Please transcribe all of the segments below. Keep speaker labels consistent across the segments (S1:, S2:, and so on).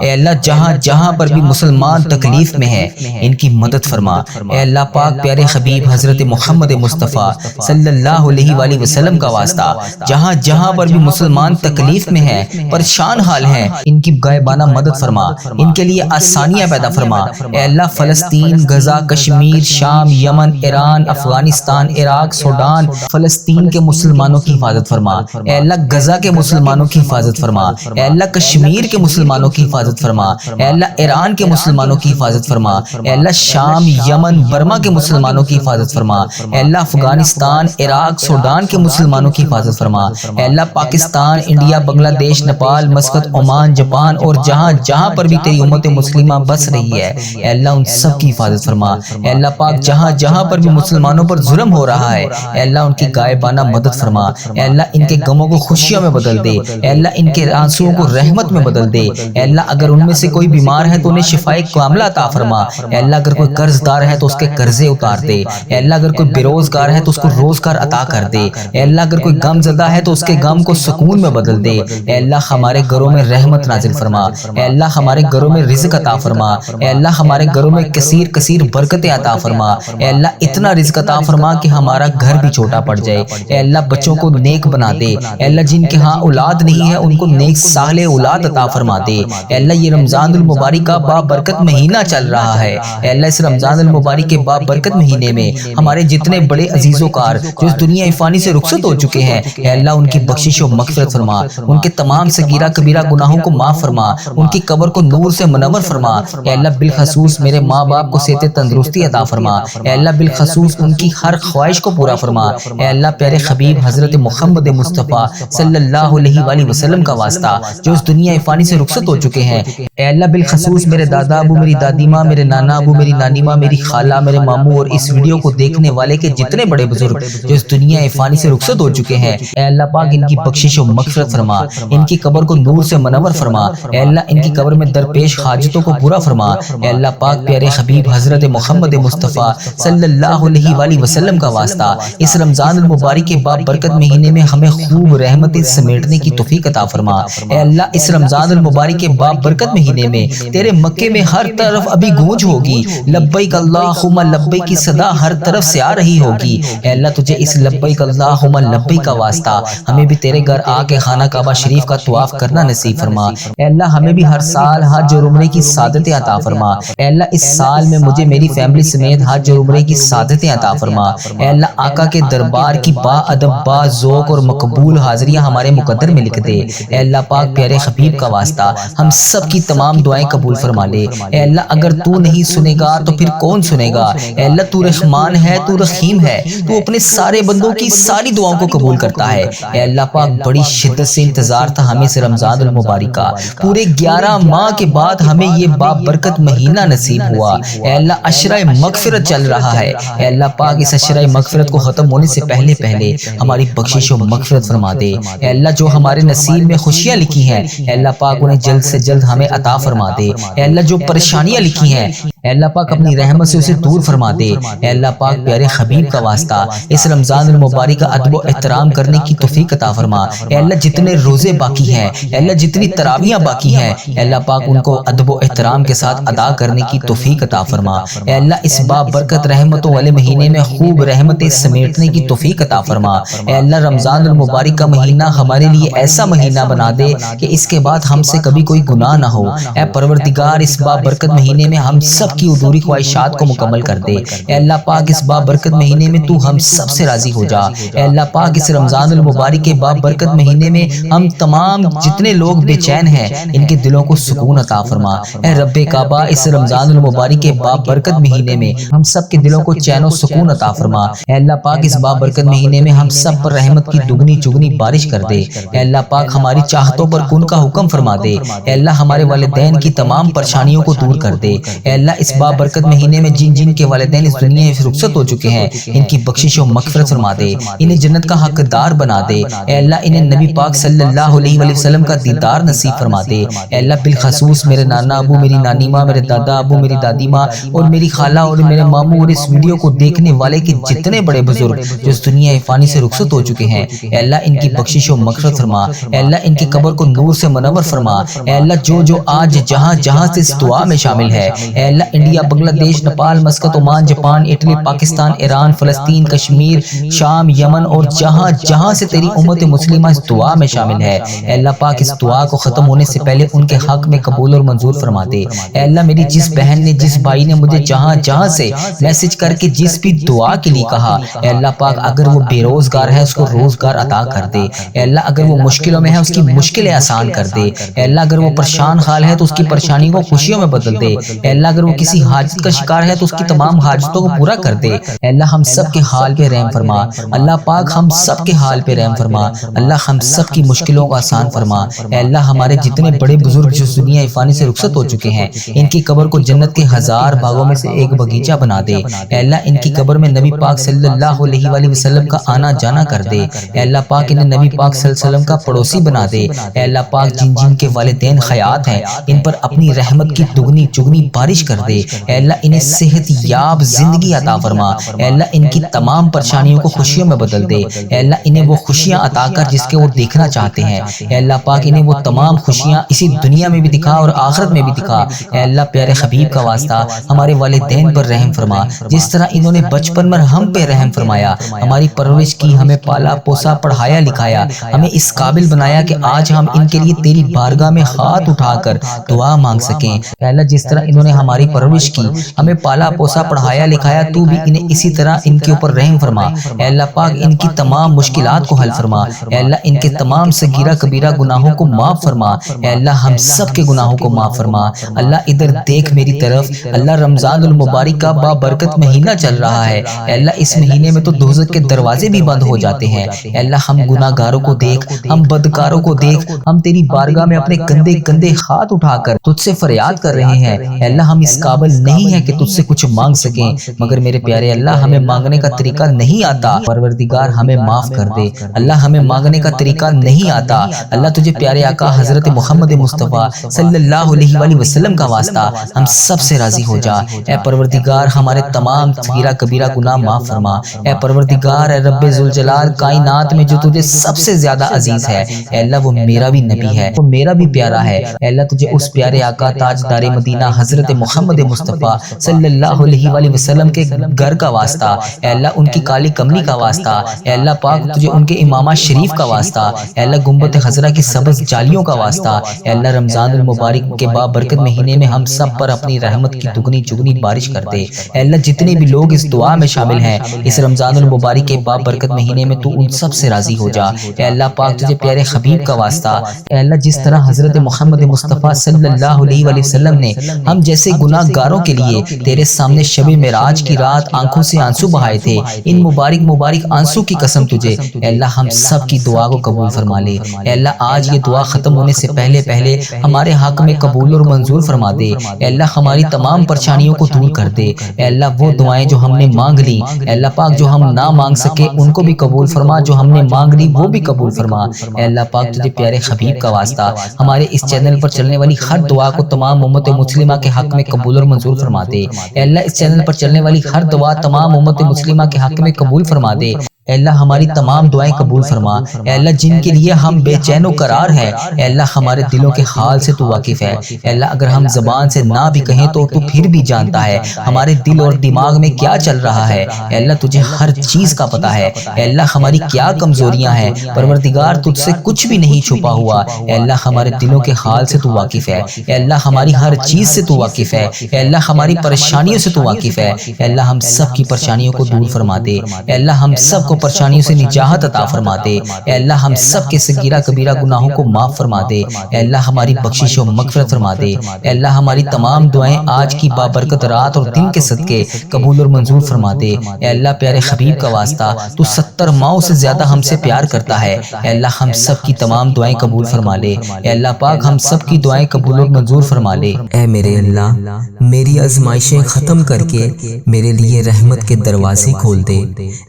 S1: اے اللہ جہاں جہاں پر بھی مسلمان تکلیف میں ہے ان کی مدد فرما۔ اے اللہ پاک پیارے حبیب حضرت محمد مصطفیٰ صلی اللہ علیہ وآلہ وسلم کا واسطہ جہاں جہاں پر بھی مسلمان تکلیف میں ہے، پریشان حال ہیں، ان کی غائبانہ مدد فرما، ان کے لیے آسانیاں پیدا فرما۔ اے اللہ فلسطین، غزہ، کشمیر، شام، یمن، ایران، افغانستان، عراق، سوڈان، فلسطین کے مسلمانوں کی حفاظت فرما۔ اے اللہ غزہ کے مسلمانوں کی حفاظت فرما۔ اے اللہ کشمیر کے مسلمانوں کی حفاظت فرما۔ اے اللہ ایران کے مسلمانوں کی حفاظت فرما۔ اے اللہ شام، یمن، برما کے مسلمانوں کی حفاظت فرما۔ اے اللہ افغانستان، عراق، سوڈان کے مسلمانوں کی حفاظت فرما۔ اے اللہ پاکستان، انڈیا، بنگلہ دیش، نیپال، مسقط، عمان، جاپان اور جہاں جہاں پر بھی تیری امت مسلمہ بس رہی ہے، اے اللہ ان سب کی حفاظت فرما۔ اے اللہ پاک جہاں جہاں پر بھی مسلمانوں پر ظلم ہو رہا ہے، اے اللہ ان کی غائبانہ مدد فرما۔ اے اللہ ان کے غموں کو خوشیوں میں بدل دے۔ اے اللہ ان کے آنسوؤں کو رحمت میں بدل دے۔ اے اللہ اگر ان میں سے کوئی بیمار ہے تو انہیں شفائے کاملہ عطا فرما۔ اے اللہ اگر کوئی قرض دار ہے تو اس کے قرضے اتار دے۔ اے اللہ اگر کوئی بے روزگار ہے تو اس کو روزگار عطا کر دے۔ اے اللہ اگر کوئی غم زدہ ہے تو اس کے غم کو سکون میں بدل دے۔ اے اللہ ہمارے گھروں میں رحمت نازل فرما۔ اے اللہ ہمارے گھروں میں رزق عطا فرما۔ اے اللہ ہمارے گھروں میں کثیر کثیر برکتیں عطا فرما۔ اے اللہ اتنا رزق عطا فرما کہ ہمارا گھر بھی چھوٹا پڑ جائے۔ اے اللہ بچوں کو نیک بنا دے۔ اے اللہ جن کے ہاں اولاد نہیں ہے ان کو نیک صالح اولاد عطا فرما دے۔ اے اللہ یہ رمضان المبارک کا بابرکت مہینہ چل رہا ہے، اے اللہ اس رمضان المبارک کے بابرکت مہینے میں ہمارے جتنے بڑے عزیز و کار جو اس دنیا فانی سے رخصت ہو چکے ہیں، اے اللہ ان کی بخشش و مغفرت فرما، ان کے تمام صغیرہ کبیرہ گناہوں کو معاف فرما، ان کی قبر کو نور سے منور فرما۔ اے اللہ بالخصوص میرے ماں باپ کو صحت تندرستی عطا فرما۔ اے اللہ بالخصوص ان کی ہر خواہش کو پورا فرما۔ اے اللہ پیارے حبیب حضرت محمد مصطفیٰ صلی اللہ علیہ وآلہ وسلم کا واسطہ جو اس دنیا فانی سے رخصت ہو چکے ہیں، اے اللہ بالخصوص میرے دادا ابو، میری دادی ماں، میرے نانا ابو، میری نانی ماں، میری خالہ، میرے ماموں اور اس ویڈیو کو دیکھنے والے کے جتنے بڑے بزرگ جو اس دنیا فانی سے رخصت ہو چکے ہیں، اے اللہ پاک ان کی بخشش و مغفرت فرما، ان کی قبر کو نور سے منور فرما۔ اے اللہ ان کی قبر میں درپیش حاجتوں کو پورا فرما۔ اے اللہ پاک پیارے حبیب حضرت محمد مصطفیٰ صلی اللہ علیہ وآلہ وسلم کا واسطہ اس رمضان المبارک کے بابرکت مہینے میں ہمیں خوب رحمتیں سمیٹنے کی توفیق عطا فرما۔ اے اللہ اس رمضان المبارک کے بابرکت مہینے میں تیرے مکے میں ہر طرف ابھی گونج ہوگی، لبیک اللہم لبیک کی صدا ہر طرف سے آ رہی ہوگی۔ اے اللہ تجھے اس لبیک اللہم لبیک کا واسطہ ہمیں بھی تیرے گھر آ کے خانہ کعبہ شریف کا طواف کرنا نصیب فرما۔ اے اللہ ہمیں بھی ہر سال حج اور عمرے کی سعادتیں عطا فرما۔ اے اللہ اس سال میں مجھے میری فیملی سمیت حج اور عمرے کی سعادتیں عطا فرما۔ اے اللہ آقا کے دربار کی با ادب، با ذوق اور مقبول حاضریاں ہمارے مقدر میں لکھ دے۔ اے اللہ پاک پیارے حبیب کا واسطہ ہم سب کی تمام دعائیں قبول فرما لے۔ اے اللہ اگر تو نہیں سنے گا تو پھر کون سنے گا؟ اے اللہ تو رحمان ہے، تو رحیم ہے، تو اپنے سارے بندوں کی ساری دعاؤں کو قبول کرتا ہے۔ اے اللہ پاک بڑی شدت سے انتظار تھا ہمیں سے رمضان المبارک کا، پورے 11 ماہ کے بعد ہمیں یہ بابرکت مہینہ نصیب ہوا۔ اے اللہ عشرہ مغفرت چل رہا ہے، اے اللہ پاک اس عشرہ مغفرت کو ختم ہونے سے پہلے پہلے ہماری بخشش و مغفرت فرما دے۔ اے اللہ جو ہمارے نصیب میں خوشیاں لکھی ہیں، اے اللہ پاک انہیں جلد سے جلد ہمیں عطا فرما دے۔ اے اللہ جو پریشانیاں لکھی ہیں، اے اللہ پاک اپنی رحمت سے اسے دور فرما دے۔ اے اللہ پاک پیارے حبیب کا واسطہ اس رمضان المبارک کا ادب و احترام کرنے کی توفیق عطا فرما۔ اے اللہ جتنے روزے باقی ہیں، اے اللہ جتنی تراویحاں باقی ہیں، اے اللہ پاک ان کو ادب و احترام کے ساتھ ادا کرنے کی توفیق عطا فرما۔ اے اللہ اس بابرکت رحمتوں والے مہینے میں خوب رحمتیں سمیٹنے کی توفیق عطا فرما۔ اے اللہ رمضان المبارک کا مہینہ ہمارے لیے ایسا مہینہ بنا دے کہ اس کے بعد ہم سے کبھی کوئی گناہ نہ ہو۔ اے پروردگار اس بابرکت مہینے میں ہم سب کی ادھوری خواہشات کو مکمل کر دے۔ اے اللہ پاک اس بابرکت مہینے میں تو ہم سب سے راضی ہو جا۔ اے اللہ پاک اس رمضان المبارک کے بابرکت مہینے میں ہم تمام جتنے لوگ بے چین ہیں ان کے دلوں کو سکون عطا فرما۔ اے رب کعبہ اس رمضان المبارک کے بابرکت مہینے میں ہم سب کے دلوں کو چین و سکون عطا فرما۔ اے اللہ پاک اس بابرکت مہینے میں ہم سب پر رحمت کی دگنی چگنی بارش کر دے۔ اے اللہ پاک ہماری چاہتوں پر کن کا حکم فرما دے۔ اے اللہ ہمارے والدین کی تمام پریشانیوں کو دور کر دے۔ اے اللہ اس بابرکت مہینے میں جن جن کے والدین اس دنیا سے رخصت ہو چکے ہیں ان کی بخشش و مغفرت فرما دے، انہیں جنت کا حقدار بنا دے۔ اے اللہ انہیں نبی پاک صلی اللہ علیہ وآلہ وسلم کا دیدار نصیب فرما دے۔ اے اللہ بالخصوص میرے نانا ابو، میری نانی ماں، میرے دادا ابو، میری دادی ماں اور میری خالہ اور میرے ماموں اور اس ویڈیو کو دیکھنے والے کے جتنے بڑے بزرگ جو اس دنیا فانی سے رخصت ہو چکے ہیں، اے اللہ ان کی بخشش و مغفرت فرما۔ اے اللہ ان کی قبر کو نور سے منور فرما۔ اے اللہ جو آج جہاں جہاں سے اس دعا میں شامل ہے، اے اللہ انڈیا، بنگلہ دیش، Nepal, Muscat, Oman, Japan, Italy, Pakistan, Iran, فلسطین، کشمیر، شام، یمن اور جہاں جہاں سے تیری امت مسلمہ اس دعا میں شامل ہے، اے اللہ پاک اس دعا کو ختم ہونے سے پہلے ان کے حق میں قبول اور منظور فرما دے۔ اے اللہ میری جس بہن نے، جس بھائی نے مجھے جہاں جہاں سے میسج کر کے جس بھی دعا کے لیے کہا، اے اللہ پاک اگر وہ بے روزگار ہے اس کو روزگار عطا کر دے۔ اے اللہ اگر وہ مشکلوں میں ہے اس کی مشکلیں آسان کر دے۔ اے اللہ اگر وہ پریشان حال ہے تو اس کی پریشانی کو خوشیوں میں بدل دے۔ اے اللہ اگر وہ کسی حاجت کا شکار ہے تو اس کی تمام حاجتوں کو پورا کر دے۔ اے اللہ ہم سب کے حال پہ رحم فرما۔ اللہ پاک ہم سب کے حال پہ رحم فرما۔ اللہ ہم سب کی مشکلوں کو آسان فرما۔ اے اللہ ہمارے جتنے بڑے بزرگ جو دنیا فانی سے رخصت ہو چکے ہیں ان کی قبر کو جنت کے 1000 باغوں میں سے ایک باغیچہ بنا دے۔ اے اللہ ان کی قبر میں نبی پاک صلی اللہ علیہ وآلہ وسلم کا آنا جانا کر دے۔ اے اللہ پاک انہیں نبی پاک صلی اللہ علیہ وسلم کا پڑوسی بنا دے۔ اے اللہ پاک جن جن کے والدین حیات ہیں ان پر اپنی رحمت کی دگنی چگنی بارش کر دے۔ اے اللہ انہیں صحت یاب زندگی عطا فرما۔ اے اللہ ان کی تمام پریشانیوں کو خوشیوں میں بدل دے۔ اے اللہ انہیں وہ خوشیاں عطا کر جس کے وہ دیکھنا چاہتے ہیں۔ اے اللہ پاک انہیں وہ تمام خوشیاں اسی دنیا میں بھی دکھا اور آخرت میں بھی دکھا۔ اے اللہ پیارے حبیب کا واسطہ ہمارے والدین پر رحم فرما، جس طرح انہوں نے بچپن میں ہم پہ رحم فرمایا، ہماری پرورش کی، ہمیں پالا پوسا پڑھایا لکھایا، ہمیں اس قابل بنایا کہ آج ہم ان کے لیے تیری بارگاہ میں ہاتھ اٹھا کر دعا مانگ سکیں۔ اے اللہ جس طرح انہوں نے ہماری پرورش کی، ہمیں پالا پوسا پڑھایا لکھایا، تو بھی انہیں اسی طرح ان کے اوپر رحم فرما۔ اے اللہ پاک ان کی تمام مشکلات کو حل فرما۔ اے اللہ ان کے تمام صغیرہ کبیرہ گناہوں کو معاف فرما۔ اے اللہ ہم سب کے گناہوں کو معاف فرما۔ اللہ ادھر دیکھ میری طرف، اللہ رمضان المبارک کا بابرکت مہینہ چل رہا ہے۔ اے اللہ اس مہینے میں تو دوزخ کے دروازے بھی بند ہو جاتے ہیں۔ اے اللہ ہم گناہ گاروں کو دیکھ، ہم بدکاروں کو دیکھ، ہم تیری بارگاہ میں اپنے گندے گندے ہاتھ اٹھا کر تجھ سے فریاد کر رہے ہیں۔ اے اللہ ہم اس قابل نہیں ہیں کہ تجھ سے کچھ مانگ سکیں، مگر میرے پیارے اللہ ہمیں مانگنے کا طریقہ نہیں آتا۔ پروردگار ہمیں معاف کر دے۔ اللہ ہمیں مانگنے کا طریقہ نہیں آتا۔ اللہ تجھے پیارے آقا حضرت محمد مصطفیٰ صلی اللہ علیہ وآلہ وسلم کا واسطہ ہم سب سے راضی ہو جا۔ اے پروردگار ہمارے تمام صغیرہ کبیرہ گناہ معاف فرما۔ اے پروردگار، اے رب ذوالجلال، کائنات میں جو تجھے سب سے زیادہ عزیز ہے، اے اللہ وہ میرا بھی نبی ہے، وہ میرا بھی پیارا ہے۔ اے اللہ تجھے اس پیارے آقا تاجدار مدینہ حضرت محمد مصطفیٰ صلی اللہ علیہ وآلہ وسلم کے گھر کا واسطہ، اے اللہ ان کی کالی کملی کا واسطہ، اے اللہ پاک تجھے ان کے امامہ شریف کا واسطہ، اے اللہ گنبد خضرا کی سبز جالیوں کا واسطہ، اے اللہ رمضان المبارک کے بابرکت مہینے میں ہم سب پر اپنی رحمت کی دگنی چگنی بارش کر دے۔ اے اللہ جتنے بھی لوگ اس دعا میں شامل ہیں اس رمضان المبارک کے بابرکت مہینے میں تو ان سب سے راضی ہو جا۔ اے اللہ پاک تجھے پیارے حبیب کا واسطہ، اے اللہ جس طرح حضرت محمد مصطفیٰ صلی اللہ علیہ وآلہ وسلم نے ہم جیسے گناہ گاروں کے لیے تیرے سامنے شب معراج کی رات آنکھوں سے آنسو بہائے تھے، ان مبارک مبارک آنسو کی قسم تجھے اے اللہ ہم سب کی دعا کو قبول فرما لے۔ اے اللہ آج یہ دعا ختم ہونے سے پہلے ہمارے حق میں قبول اور منظور فرما دے۔ اے اللہ ہماری تمام پریشانیوں کو دور کر دے۔ اے اللہ وہ دعائیں جو ہم نے مانگ لی، اے اللہ پاک جو ہم نہ مانگ سکے ان کو بھی قبول فرما، جو ہم نے مانگ لی وہ بھی قبول فرما۔ اے اللہ پاک تجھے پیارے حبیب کا واسطہ ہمارے اس چینل پر چلنے والی ہر دعا کو تمام امت مسلمہ کے حق میں قبول اور منظور فرما دے۔ اے اللہ اس چینل پر چلنے والی ہر دعا تمام امت مسلمہ کے حق میں قبول فرما دے۔ اے اللہ ہماری تمام دعائیں قبول فرما۔ اے اللہ جن کے لیے ہم بے چین و قرار ہیں، اے اللہ ہمارے دلوں کے حال سے تو واقف ہے۔ اے اللہ اگر ہم زبان سے نہ بھی کہیں تو پھر بھی جانتا ہے ہمارے دل اور دماغ میں کیا چل رہا ہے۔ اے اللہ تجھے ہر چیز کا پتہ ہے۔ اے اللہ ہماری کیا کمزوریاں ہیں، پروردگار تجھ سے کچھ بھی نہیں چھپا ہوا۔ اے اللہ ہمارے دلوں کے حال سے تو واقف ہے۔ اے اللہ ہماری ہر چیز سے تو واقف ہے۔ اے اللہ ہماری پریشانیوں سے تو واقف ہے۔ اے اللہ ہم سب کی پریشانیوں کو دور فرما دے۔ اے اللہ ہم سب کو پریشانیوں سے نجات عطا فرما دے۔ اے اللہ ہم سب کے صغیرہ کبیرہ گناہوں کو معاف فرما دے۔ اے اللہ ہماری بخشش و مغفرت فرما دے۔ اے اللہ ہماری تمام دعائیں آج کی بابرکت رات اور دن کے صدقے قبول اور منظور فرما دے۔ اے اللہ پیارے حبیب کا واسطہ تو 70 ماؤں سے زیادہ ہم سے پیار کرتا ہے۔ اے اللہ ہم سب کی تمام دعائیں قبول فرما لے۔ اے اللہ پاک ہم سب کی دعائیں قبول اور منظور فرما لے۔
S2: اے میرے اللہ میری آزمائشیں ختم کر کے میرے لیے رحمت کے دروازے کھول دے۔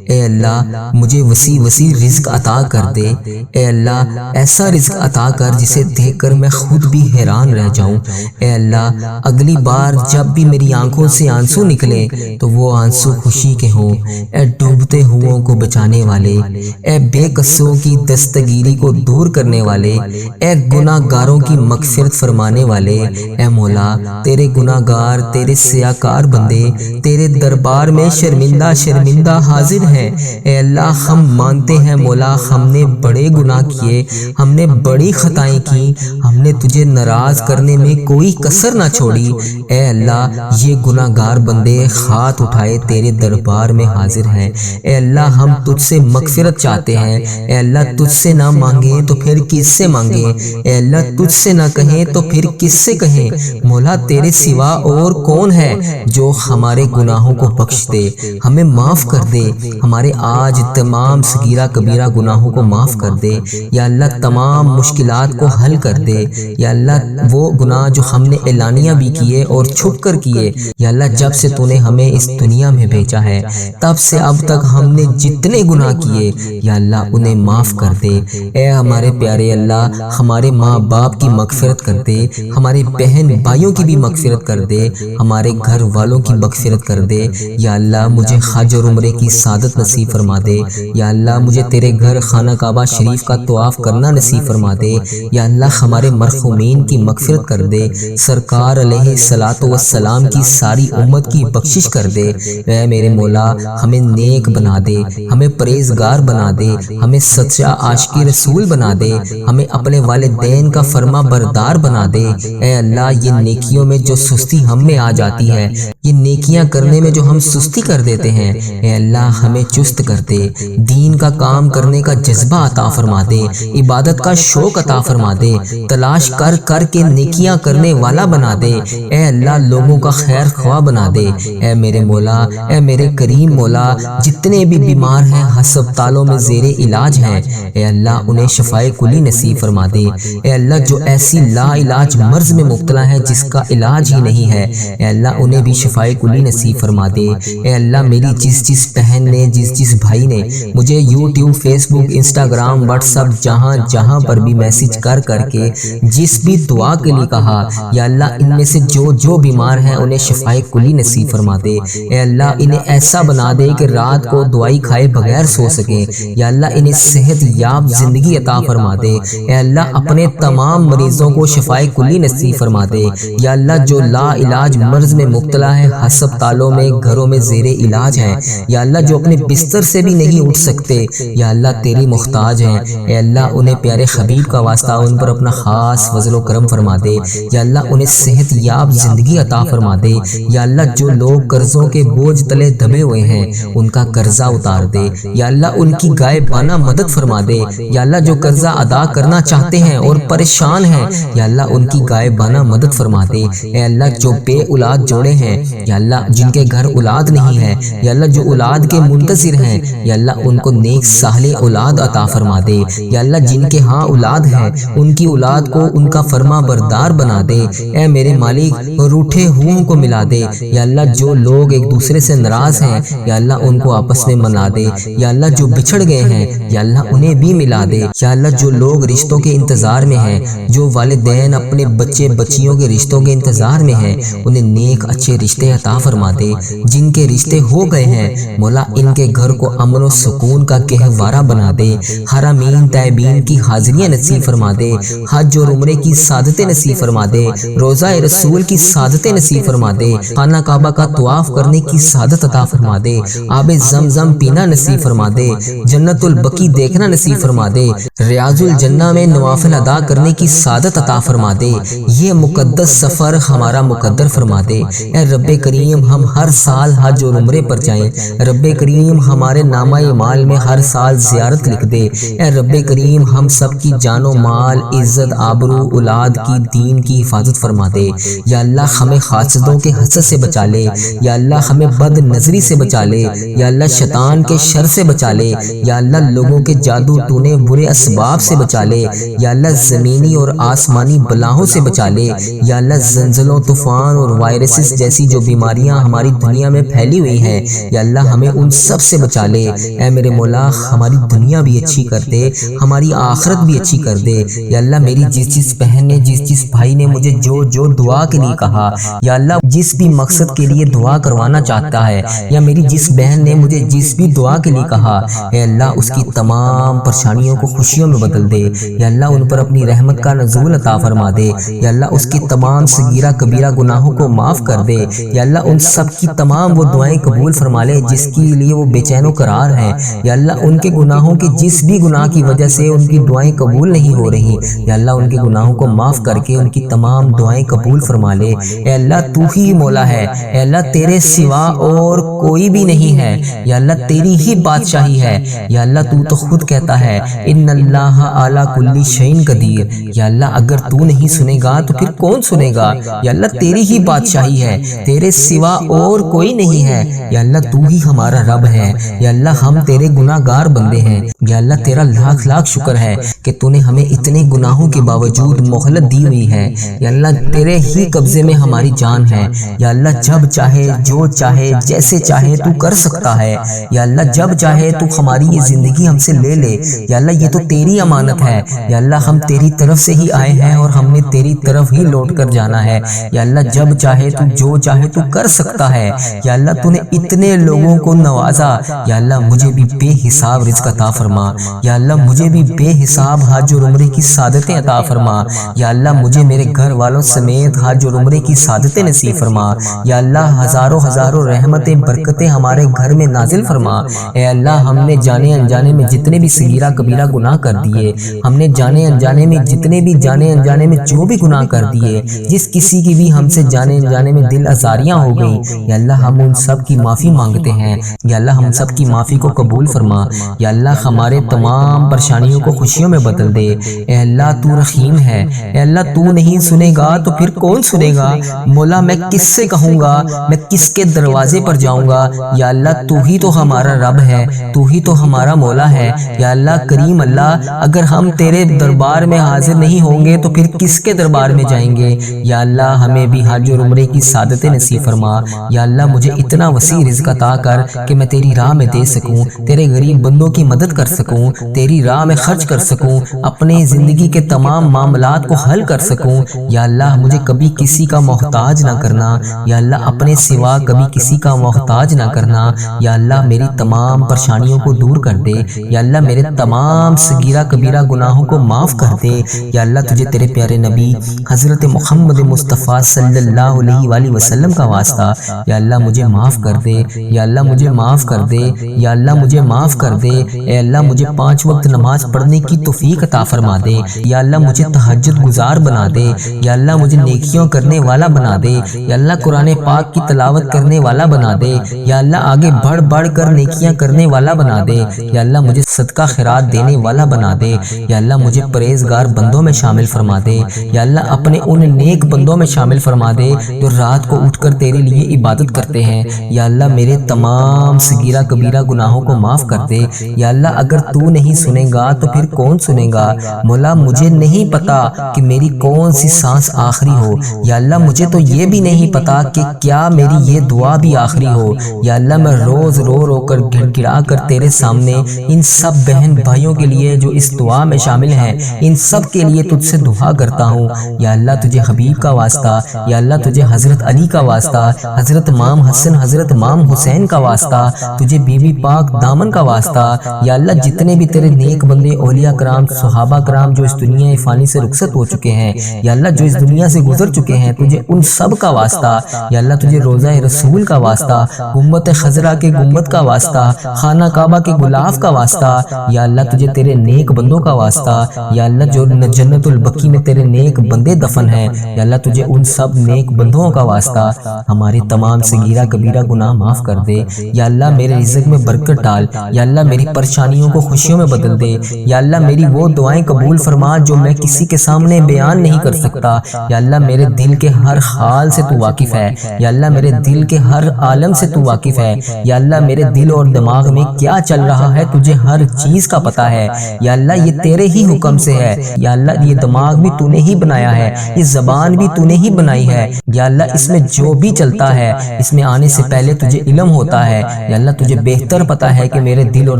S2: اے اللہ مجھے وسیع وسیع رزق عطا کر دے۔ اے اللہ ایسا رزق عطا کر جسے دیکھ کر میں خود بھی حیران رہ جاؤں۔ اے اللہ اگلی بار جب بھی میری آنکھوں سے آنسو نکلے تو وہ آنسو خوشی کے ہوں۔ اے ڈوبتے ہوں کو بچانے والے، اے بے قصوں کی دستگیری کو دور کرنے والے، اے گناہ گاروں کی مغفرت فرمانے والے، اے مولا تیرے گناہ گار تیرے سیاکار بندے تیرے دربار میں شرمندہ شرمندہ حاضر ہیں۔ اے اللہ ہم مانتے ہیں مولا ہم نے بڑے گناہ کیے، ہم نے بڑی خطائیں کی، ہم نے تجھے ناراض کرنے میں کوئی کسر نہ چھوڑی۔ اے اللہ یہ گناہ گار بندے ہاتھ اٹھائے تیرے دربار میں حاضر ہیں۔ اے اللہ ہم تجھ سے مغفرت چاہتے ہیں۔ اے اللہ تجھ سے نہ مانگیں تو پھر کس سے مانگیں؟ اے اللہ تجھ سے نہ کہیں تو پھر کس سے کہیں؟ مولا تیرے سوا اور کون ہے جو ہمارے گناہوں کو بخش دے، ہمیں معاف کر دے، ہمارے آج تمام صغیرہ کبیرہ گناہوں کو معاف کر دے۔ یا اللہ تمام مشکلات کو حل کر دے۔ یا اللہ وہ گناہ جو ہم نے اعلانیہ بھی کیے اور چھپ کر کیے، یا اللہ جب سے تو نے ہمیں اس دنیا میں بھیجا ہے تب سے اب تک ہم نے جتنے گناہ کیے یا اللہ انہیں معاف کر دے۔ اے ہمارے پیارے اللہ ہمارے ماں باپ کی مغفرت کر دے، ہمارے بہن بھائیوں کی بھی مغفرت کر دے، ہمارے گھر والوں کی مغفرت کر دے۔ یا اللہ مجھے حج اور عمرے کی سعادت نصیب فرما دے۔ یا اللہ مجھے تیرے گھر خانہ کعبہ شریف کا طواف کرنا نصیب فرما دے۔ یا اللہ ہمارے مرحومین کی مغفرت کر دے، سرکار علیہ الصلوۃ والسلام کی ساری امت کی بخشش کر دے۔ اے میرے مولا ہمیں نیک بنا دے، ہمیں پرہیزگار بنا دے، ہمیں سچا عاشق رسول بنا دے، ہمیں اپنے والدین کا فرما بردار بنا دے۔ اے اللہ یہ نیکیوں میں جو سستی ہم میں آ جاتی ہے، یہ نیکیاں کرنے میں جو ہم سستی کر دیتے ہیں، اے اللہ ہمیں چست کر دے، دین کا کام کرنے کا جذبہ عطا فرما دے، عبادت کا شوق عطا فرما دے، تلاش کر کر کے نیکیاں کرنے والا بنا دے۔ اے اللہ لوگوں کا خیر خواہ بنا دے۔ اے میرے مولا اے میرے کریم مولا جتنے بھی بیمار ہیں ہسپتالوں میں زیر علاج ہیں، اے اللہ انہیں شفائے کلی نصیب فرما دے۔ اے اللہ جو ایسی لا علاج مرض میں مبتلا ہے جس کا علاج ہی نہیں ہے، اے اللہ انہیں بھی شفائے کلی نصیب فرما دے۔ اے اللہ میری جس بہن نے جس بھائی نے مجھے یوٹیوب فیس بک انسٹاگرام واٹس ایپ جہاں پر بھی میسج کر کے جس بھی دعا کے لیے کہا، یا اللہ ان میں سے جو بیمار ہیں انہیں شفائے کلی نصیب فرما دے۔ اے اللہ انہیں ایسا بنا دے کہ رات کو دوائی کھائے بغیر سو سکیں، یا اللہ انہیں صحت یاب زندگی عطا فرما دے۔ اے اللہ اپنے تمام مریضوں کو شفائے کلی نصیب فرما دے۔ یا اللہ جو لا علاج مرض میں مبتلا ہے ہسپتالوں میں گھروں میں زیر علاج ہیں، یا اللہ جو اپنے بستر سے بھی نہیں اٹھ سکتے، یا اللہ تیری محتاج ہیں، اے اللہ انہیں پیارے حبیب کا واسطہ ان پر اپنا خاص فضل و کرم فرما دے۔ یا اللہ انہیں صحت یاب زندگی عطا فرما دے۔ یا اللہ جو لوگ قرضوں کے بوجھ تلے دبے ہوئے ہیں ان کا قرضہ اتار دے، یا اللہ ان کی غائبانہ مدد فرما دے۔ یا اللہ جو قرضہ ادا کرنا چاہتے ہیں اور پریشان ہیں، یا اللہ ان کی غائبانہ مدد فرما دے۔ اے اللہ جو بے اولاد جوڑے ہیں، یا اللہ جن کے گھر اولاد نہیں ہے، یا اللہ جو اولاد کے منتظر ہیں، یا اللہ ان کو نیک صالح اولاد عطا فرما دے۔ یا اللہ جن کے ہاں اولاد ہے ان کی اولاد کو ان کا فرما بردار بنا دے۔ اے میرے مالک روٹھے ہوں کو ملا دے۔ یا اللہ جو لوگ ایک دوسرے سے ناراض ہیں، یا اللہ ان کو آپس میں ملا دے۔ یا اللہ جو بچھڑ گئے ہیں، یا اللہ انہیں بھی ملا دے۔ یا اللہ جو لوگ رشتوں کے انتظار میں ہیں، جو والدین اپنے بچے بچیوں کے رشتوں کے انتظار میں ہیں، انہیں نیک اچھے رشتے عطا فرما دے۔ جن کے رشتے ہو گئے ہیں مولا ان کے گھر کو امن و سکون کا گہوارہ بنا دے۔ حرمین طیبین کی حاضریاں نصیب فرما دے، حج اور عمرے کی سعادتیں نصیب فرما دے، روزہ رسول کی سعادتیں نصیب فرما دے، خانہ کعبہ کا طواف کرنے کی سعادت عطا فرما دے، آب زمزم پینا نصیب فرما دے، جنت البقیع دیکھنا نصیب فرما دے، ریاض الجنہ میں نوافل ادا کرنے کی سعادت عطا فرما دے۔ یہ مقدس سفر ہمارا مقدر فرما دے۔ اے رب کریم ہم ہر سال حج اور عمرے پر جائیں، رب کریم ہمارے نامہ اعمال میں ہر سال زیارت لکھ دے۔ اے رب کریم ہم سب کی جان و مال، عزت، آبرو، اولاد کی، دین کی حفاظت فرما دے۔ یا اللہ ہمیں حاسدوں کے حسد سے بچا لے۔ یا اللہ ہمیں بد نظری سے بچا لے۔ یا اللہ شیطان کے شر سے بچا لے۔ یا اللہ لوگوں کے جادو ٹونے برے اسباب سے بچا لے۔ یا اللہ زمینی اور آسمانی بلاؤں سے بچا لے۔ یا اللہ زلزلوں، طوفان اور وائرسز جیسی جو بیماریاں ہماری دنیا میں پھیلی ہوئی ہیں، یا اللہ ہمیں ان سب سے بچا لے۔ اے میرے مولا ہماری دنیا بھی اچھی کر دے، ہماری آخرت بھی اچھی کر دے۔ یا اللہ میری جس بہن نے، جس بھائی نے مجھے جو دعا کے لیے کہا، یا اللہ جس بھی مقصد کے لیے دعا کروانا چاہتا ہے، یا میری جس بہن نے مجھے جس بھی دعا کے لیے کہا، اے اللہ اس کی تمام پریشانیوں کو خوشیوں میں بدل دے۔ یا اللہ ان پر اپنی رحمت کا نزول عطا فرما دے۔ یا اللہ اس کی تمام صغیرہ کبیرہ گناہوں کو معاف کر دے۔ یا اللہ ان سب کی تمام وہ دعائیں قبول فرما لے جس کے لیے وہ بے چین و قرار ہیں۔ یا اللہ ان کے گناہوں کی جس بھی گناہ کی وجہ سے ان کی دعائیں قبول نہیں ہو رہی، یا اللہ ان کے گناہوں کو معاف کر کے ان کی تمام دعائیں قبول فرما لے۔ اے اللہ تو ہی مولا ہے، اے اللہ تیرے سوا اور کوئی بھی نہیں ہے، یا اللہ تیری ہی بادشاہی ہے۔ یا اللہ تو خود کہتا ہے ان اللہ علی کل شیء قدیر۔ یا اللہ اگر تو نہیں سنے گا تو پھر کون سنے گا؟ یا اللہ تیری ہی بادشاہی ہے، تیرے سوا اور کوئی نہیں ہے۔ یا اللہ تو ہی ہمارا رب ہے، یا اللہ ہم تیرے گناہ گار بندے ہیں۔ یا اللہ تیرا لاکھ لاکھ شکر ہے کہ تو نے ہمیں اتنے گناہوں کے باوجود مہلت دی ہوئی ہے۔ یا اللہ تیرے ہی قبضے میں ہماری جان ہے۔ یا اللہ جب چاہے، جو چاہے، جیسے چاہے تو کر سکتا ہے۔ یا اللہ جب چاہے تو ہماری یہ زندگی ہم سے لے لے۔ یا اللہ یہ تو تیری امانت ہے۔ یا اللہ ہم تیری طرف سے ہی آئے ہیں اور ہم نے تیری طرف ہی لوٹ کر جانا ہے۔ یا اللہ جب چاہے تو، جو چاہے تو کر سکتا ہے۔ یا اللہ تو نے اتنے لوگوں کو نوازا، یا اللہ مجھے بھی بے حساب رزق عطا فرما۔ یا اللہ مجھے بھی بے حساب حج اور عمرے کی سعادتیں عطا فرما۔ یا اللہ مجھے میرے گھر والوں سمیت حج اور عمرے کی سعادتیں نصیب فرما۔ یا اللہ ہزاروں ہزاروں رحمتیں، برکتیں ہمارے گھر میں نازل فرما۔ اے اللہ ہم نے جانے انجانے میں جتنے بھی صغیرہ کبیرہ گناہ کر دیے، ہم نے جانے انجانے میں جتنے بھی جانے انجانے میں جو بھی گناہ کر دیے، جس کسی کی بھی ہم سے جانے انجانے میں دل آزاریاں ہو گئیں، یا اللہ ہم ان سب کی معافی مانگتے ہیں۔ یا اللہ ہم سب کی معافی کو قبول فرما۔ یا اللہ ہمارے تمام پریشانیوں کو خوشیوں میں بدل دے۔ اے اللہ تو رحیم ہے، اے اللہ تو نہیں سنے گا تو پھر کون سنے گا؟ مولا میں کس سے کہوں گا، میں کس کے دروازے پر جاؤں گا؟ یا اللہ تو ہی تو ہمارا رب ہے، تو ہی تو ہمارا مولا ہے۔ یا اللہ کریم اللہ اگر ہم تیرے دربار میں حاضر نہیں ہوں گے تو پھر کس کے دربار میں جائیں گے؟ یا اللہ ہمیں بھی حج اور عمرے کی سعادتیں نصیب فرما۔ یا اللہ مجھے اتنا وسیع رزق عطا کر کہ میں تیری راہ میں دے سکوں، تیرے غریب بندوں کی مدد کر سکوں، تیری راہ میں خرچ کر سکوں، اپنے زندگی کے تمام معاملات کو حل کر سکوں۔ یا اللہ مجھے کبھی کسی کا محتاج نہ کرنا، یا اللہ اپنے سوا کبھی کسی کا محتاج نہ کرنا۔ یا اللہ میری تمام پریشانیوں کو دور کر دے۔ یا اللہ میرے تمام صغیرہ کبیرہ گناہوں کو معاف کر دے۔ یا اللہ تجھے تیرے پیارے نبی حضرت محمد مصطفیٰ صلی اللہ علیہ وآلہ وسلم کا واسطہ، یا اللہ مجھے معاف کر دے۔ یا اللہ مجھے معاف کر دے۔ یا اللہ مجھے معاف کر دے۔ اے اللہ مجھے 5 وقت نماز پڑھنے کی توفیق عطا فرما دے۔ یا اللہ مجھے تہجد گزار بنا دے۔ یا اللہ مجھے نیکیوں کرنے والا بنا دے۔ یا اللہ قرآن پاک کی تلاوت کرنے والا بنا دے۔ یا اللہ آگے بڑھ بڑھ کر نیکیاں کرنے والا بنا دے۔ یا اللہ مجھے صدقہ خیرات دینے والا بنا دے۔ یا اللہ مجھے پرہیزگار بندوں میں شامل فرما دے۔ یا اللہ اپنے ان نیک بندوں میں شامل فرما دے جو رات کو اٹھ کر تیرے لیے عبادت کرتے ہیں۔ یا اللہ میرے تمام صغیرہ کبیرہ گناہوں کو معاف کر دے۔ یا اللہ اگر تو نہیں سنے گا تو پھر کون سنے گا؟ مولا مجھے نہیں پتا کہ میری کون سی سانس آخری ہو۔ یا اللہ مجھے تو یہ بھی نہیں پتا کہ کیا میری یہ دعا بھی آخری ہو۔ یا اللہ میں روز رو رو کر گڑ گڑا کر تیرے سامنے ان سب بہن بھائیوں کے لیے جو اس دعا میں شامل ہیں، ان سب کے لیے تجھ سے دعا کرتا ہوں۔ یا اللہ تجھے حبیب کا واسطہ، یا اللہ تجھے حضرت علی کا واسطہ، حضرت امام حسن، حضرت امام حسین کا واسطہ، تجھے بی بی پاک دامن کا واسطہ۔ یا اللہ جتنے بھی تیرے نیک بندے اولیاء کرام، صحابہ کرام جو اس دنیا فانی سے رخصت ہو چکے ہیں، یا اللہ جو اس دنیا سے گزر چکے ہیں، تجھے ان سب کا واسطہ۔ یا اللہ تجھے روضہ رسول کا واسطہ، گنبد خضرا کے گنبد کا واسطہ، خانہ کعبہ کے غلاف کا واسطہ۔ یا اللہ تجھے تیرے نیک بندوں کا واسطہ۔ یا اللہ جو جنت البقیع میں تیرے نیک بندے دفن ہیں، یا اللہ تجھے ان سب نیک بندوں کا واسطہ۔ ہمارے تمام صغیرہ کبیرہ گناہ معاف کر دے۔ یا اللہ میرے رزق میں برکت ڈال، یا اللہ میری پریشانیوں کو خوشیوں میں بدل دے، یا اللہ میری وہ دعائیں قبول فرما جو میں کسی کے سامنے بیان نہیں کر سکتا، یا اللہ میرے دل کے ہر حال سے تو واقف ہے، یا اللہ میرے دل کے ہر عالم سے تو واقف ہے، یا اللہ میرے دل اور دماغ میں کیا چل رہا ہے تجھے ہر چیز کا پتہ ہے، یا اللہ یہ تیرے ہی حکم سے ہے، یا اللہ یہ دماغ بھی تو نے ہی بنایا ہے، یہ زبان بھی تو نے ہی بنائی ہے، یا اللہ اس میں جو بھی چلتا ہے اس میں آنے سے پہلے تجھے علم ہوتا ہے، یا اللہ تجھے بہتر پتہ ہے کہ میرے دل اور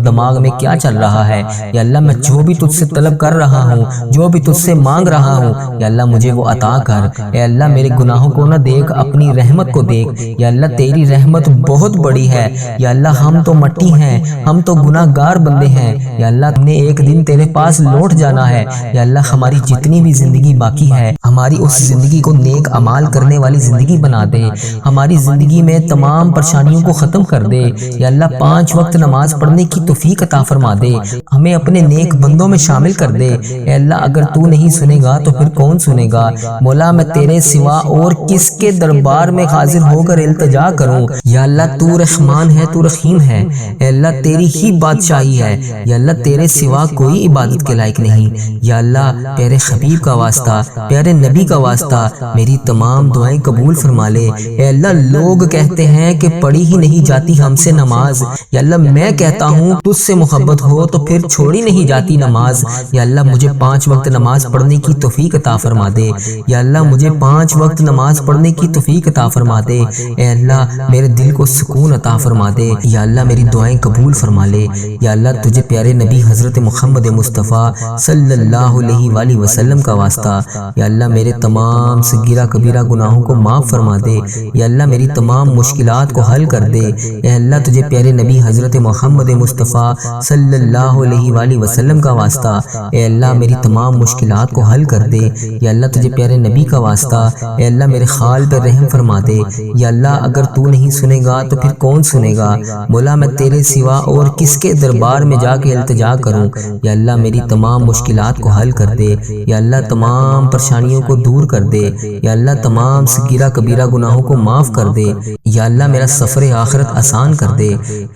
S2: دماغ میں کیا چل رہا ہے، یا اللہ میں جو بھی تجھ سے طلب کر رہا ہوں، جو بھی تجھ سے مانگ رہا ہوں، یا اللہ مجھے وہ عطا کر، اے اللہ میرے گناہوں کو نہ دیکھ، اپنی رحمت کو دیکھ، یا اللہ تیری رحمت بہت بڑی ہے، یا اللہ ہم تو مٹی ہیں، ہم تو گناہ گار بندے ہیں، یا اللہ ہم نے ایک دن تیرے پاس لوٹ جانا ہے، یا اللہ ہماری جتنی بھی زندگی باقی ہے ہماری اس زندگی کو نیک اعمال کرنے والی زندگی بنا دے، ہماری زندگی میں تمام پریشانیوں کو ختم کر دے، یا اللہ 5 وقت نماز پڑھنے کی توفیق عطا فرما دے، ہمیں اپنے نیک بندوں میں شامل کر دے، اے اللہ اگر تو نہیں سنے گا تو پھر کون سنے گا، مولا میں تیرے سوا اور کس کے دربار میں حاضر ہو کر التجا کروں، یا اللہ تو رحمان ہے، تو رحیم ہے، اے اللہ تیری ہی بادشاہی ہے، یا اللہ تیرے سوا کوئی عبادت کے لائق نہیں، یا اللہ پیارے حبیب کا واسطہ، پیارے نبی کا واسطہ میری تمام دعائیں قبول فرما لے، اے اللہ لوگ کہتے ہیں کہ پڑھی ہی نہیں جاتی ہم سے نماز، یا اللہ میں کہتا ہوں تجھ سے محبت ہو تو پھر چھوڑی نہیں جاتی نماز، یا اللہ مجھے 5 وقت نماز پڑھنے کی توفیق عطا فرما دے، یا اللہ مجھے 5 وقت نماز پڑھنے کی توفیق عطا فرما دے، اے اللہ میرے دل کو سکون عطا فرما دے، یا اللہ میری دعائیں قبول فرما لے، یا اللہ تجھے پیارے نبی حضرت محمد مصطفیٰ صلی اللہ علیہ وآلہ وسلم کا واسطہ، یا اللہ میرے تمام صغیرہ کبیرہ گناہوں کو معاف فرما دے، یا اللہ میری تمام مشکلات کو حل کر دے، اے اللہ تجھے پیارے نبی حضرت محمد مصطفیٰ صلی اللہ علیہ وآلہ وسلم کا واسطہ، اے اللہ میری تمام مشکلات کو حل کر دے، یا اللہ تجھے پیارے نبی کا واسطہ، اے اللہ میرے خال پہ رحم فرما دے، یا اللہ اگر تو نہیں سنے گا تو پھر کون سنے گا، مولا میں تیرے سوا اور کس کے دربار میں جا کے التجا کروں، یا اللہ میری تمام مشکلات کو حل کر دے، یا اللہ تمام پریشانیوں کو دور کر دے، یا اللہ تمام صغیرہ کبیرہ گناہوں کو معاف کر دے، یا اللہ میرا سفر آخرت آسان کر دے،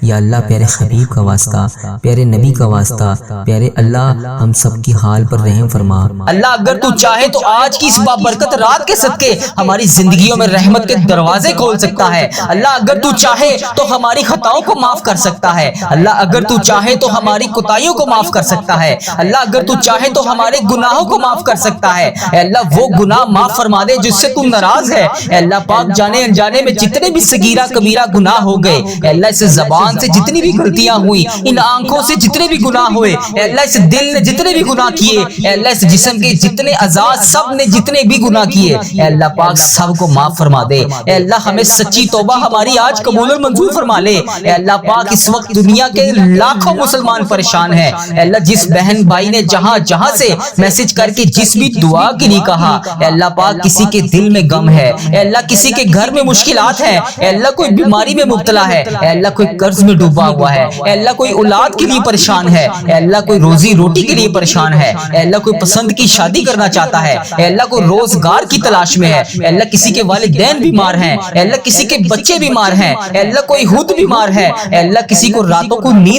S2: یا اللہ پیارے حبیب کا واسطہ، پیارے نبی کا واسطہ، پیارے اللہ ہم سب کی حال پر رحم فرما۔
S1: اللہ اگر تو چاہے تو آج کی اس بابرکت رات کے صدقے ہماری زندگیوں میں رحمت کے دروازے کھول سکتا ہے، اللہ اگر تو چاہے تو ہماری خطاؤں کو معاف کر سکتا ہے، اللہ اگر تو چاہے تو ہماری کوتاہیوں کو معاف کر سکتا ہے، اللہ اگر تو چاہے تو ہمارے گناہوں کو معاف کر سکتا ہے، اے اللہ وہ گناہ معاف فرما دے جس سے تو ناراض ہے، اے اللہ پاک جانے انجانے میں جتنے بھی صغیرہ کبیرہ گناہ ہو گئے، اے اللہ اس زبان سے جتنی بھی غلطیاں ہوئی، ان آنکھوں سے جتنے بھی گناہ ہوئے، اے اللہ اس دل نے جتنے بھی گناہ کیے، اے اللہ اس جسم کے جتنے اعضاء سب نے جتنے بھی گناہ کیے، اے اللہ پاک سب کو معاف فرما دے، اے اللہ ہمیں سچی توبہ ہماری آج قبول اور منظور فرما لے، اے اللہ پاک اس وقت دنیا کے لاکھوں مسلمان پریشان ہیں، اے اللہ جس بہن بھائی نے جہاں جہاں سے میسج کر کے جس بھی دعا کے لیے کہا، اے اللہ پاک کسی کے دل میں غم ہے، اے اللہ کسی کے گھر میں مشکلات ہیں، اے اللہ کوئی بیماری میں مبتلا ہے، اے اللہ کوئی قرض میں ڈوبا ہوا ہے، اے اللہ کوئی اولاد کے لیے پریشان ہے، اے اللہ کوئی روزی روٹی کے لیے پریشان ہے، اے اللہ کوئی پسند کی شادی کرنا چاہتا ہے، اے اللہ کوئی روزگار کی تلاش میں ہے، اے اللہ کسی کے والدین بیمار ہیں، اے اللہ کسی کے بچے بیمار ہیں، اے اللہ کوئی خود بیمار ہے، اے اللہ کسی کو راتوں کو نیند